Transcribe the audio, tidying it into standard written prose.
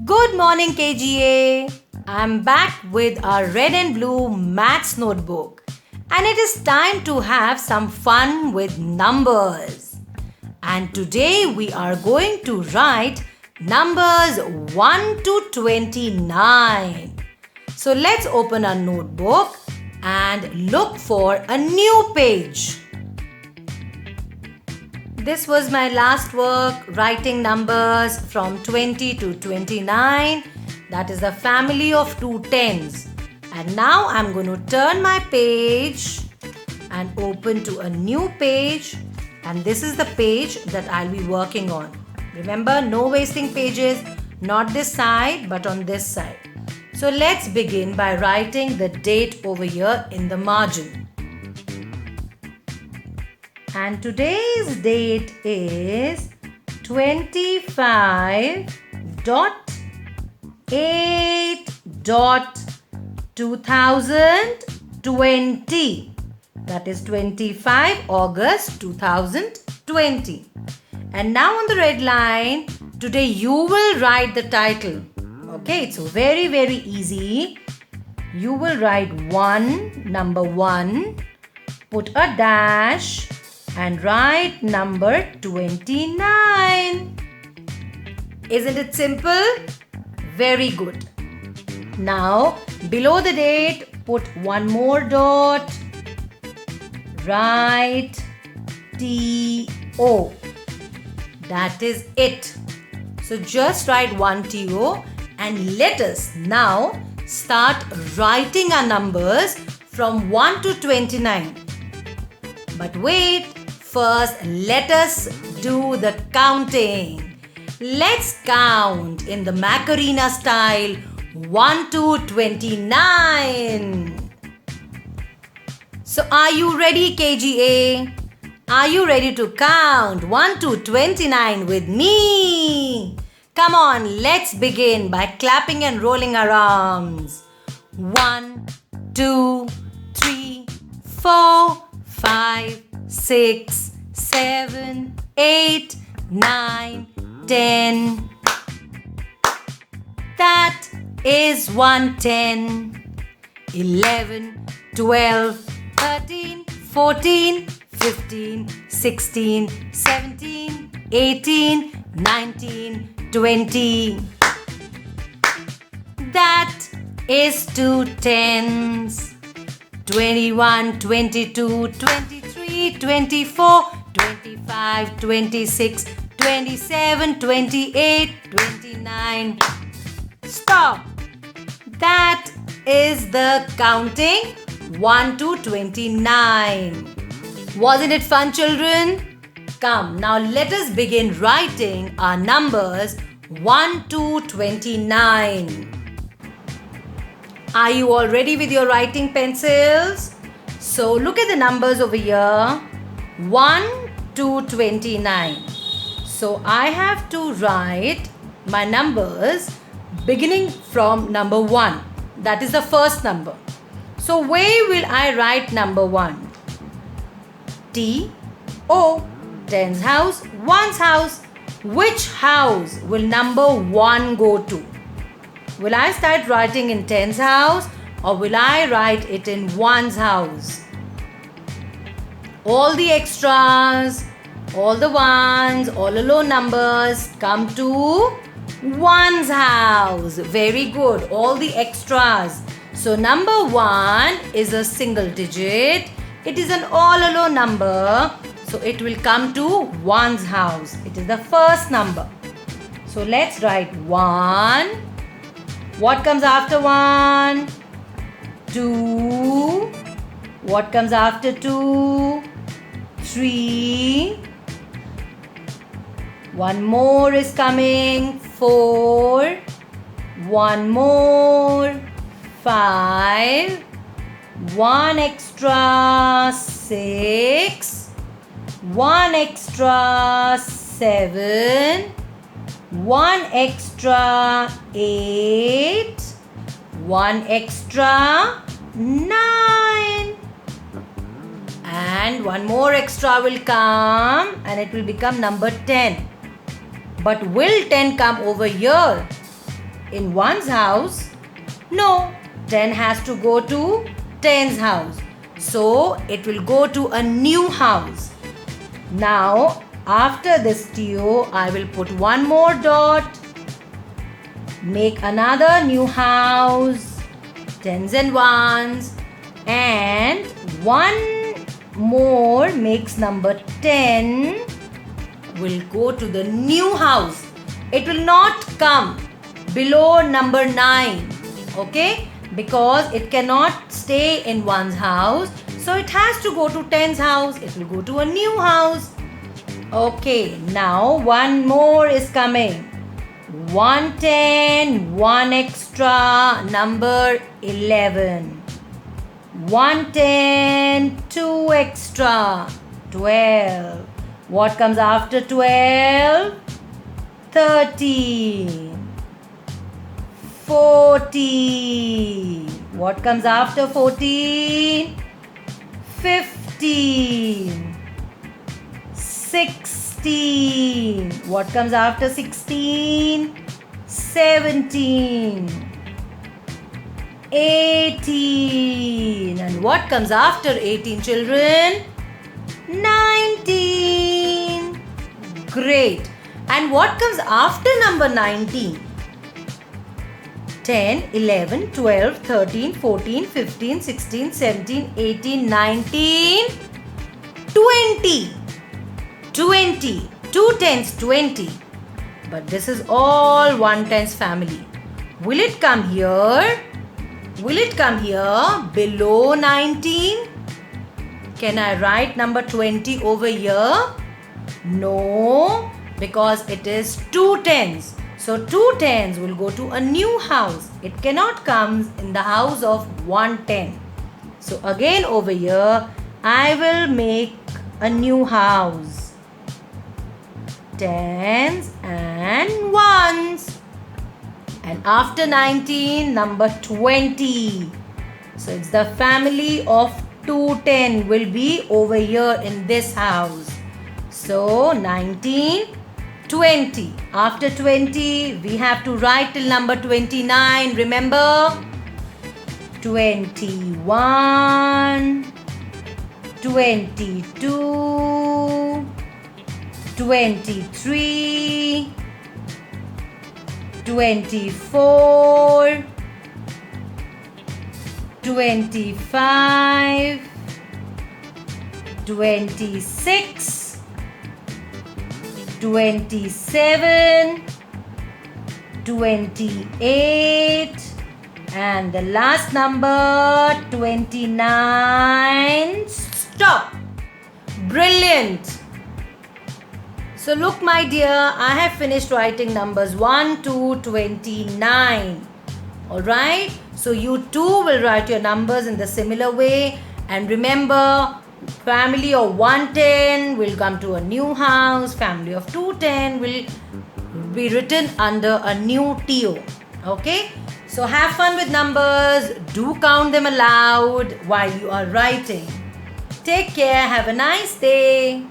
Good morning, KGA. I'm back with our red and blue maths notebook, and it is time to have some fun with numbers. And today we are going to write numbers 1 to 29. So let's open our notebook and look for a new page. This was my last work, writing numbers from 20 to 29. That is the family of two tens. And now I'm going to turn my page and open to a new page. And this is the page that I'll be working on. Remember, no wasting pages, not this side, but on this side. So let's begin by writing the date over here in the margin. And today's date is 25.8.2020. That is 25 August 2020. And now on the red line, today you will write the title. Okay, it's very, very easy. You will write number 1, put a dash, and write number 29. Isn't it simple? Very good. Now, below the date, put one more dot. Write TO. That is it. So just write one TO and let us now start writing our numbers from 1 to 29. But wait. First, let us do the counting. Let's count in the Macarena style 1 to 29. So are you ready, KGA? Are you ready to count 1 to 29 with me? Come on, let's begin by clapping and rolling our arms. 1, 2, 3, 4, 5, 6, 7, 8, 9, 10. That is 110. 11, 12, 13, 14, 15, 16, 17, 18, 19, 20. That is 2 tens. 21, 22, 23, 24, 25, 26, 27, 28, 29. Stop. That is the counting 1 to 29. Wasn't it fun, children? Come, now let us begin writing our numbers 1 to 29. Are you all ready with your writing pencils? So look at the numbers over here. 1 to 29. So I have to write my numbers beginning from number 1. That is the first number. So where will I write number 1? T-O. Tens house, ones house. Which house will number 1 go to? Will I start writing in tens house or will I write it in ones house? All the extras, all the ones, all the low numbers come to ones house. Very good. All the extras. So number 1 is a single digit. It is an all alone number. So it will come to ones house. It is the first number. So let's write 1. What comes after 1? 2. What comes after 2? 3. One more is coming. 4. One more. 5. One extra. 6. One extra. 7. One extra 8, one extra 9, and one more extra will come and it will become number 10. But will 10 come over here? in 1's house? No, 10 has to go to 10's house. So it will go to a new house. Now after this TO, I will put one more dot. Make another new house. 10s and 1s. And one more makes number 10 will go to the new house. It will not come below number 9. Okay? Because it cannot stay in 1's house. So it has to go to 10's house. It will go to a new house. Okay, now one more is coming. 110, 1 extra, number 11. 110, 2 extra, 12. What comes after 12? 13. 14. What comes after 14? 15. 16. What comes after 16? 17. 18. And what comes after 18, children? 19. Great. And what comes after number 19? 10, 11, 12, 13, 14, 15, 16, 17, 18, 19, 20. 20. 2 tens, 20. But this is all 1 tens family. Will it come here? Will it come here below 19? Can I write number 20 over here? No, because it is 2 tens. So 2 tens will go to a new house. It cannot come in the house of 110. So again over here, I will make a new house. 10s and 1s. And after 19, number 20. So it's the family of 210 will be over here in this house. So 19, 20. After 20, we have to write till number 29. Remember? 21, 22, 23, 24, 25, 26, 27, 28, and the last number 29. Stop. Brilliant. So look my dear, I have finished writing numbers 1 to 29. Alright, so you too will write your numbers in the similar way. And remember, family of 110 will come to a new house. Family of 210 will be written under a new TO. Okay, so have fun with numbers. Do count them aloud while you are writing. Take care. Have a nice day.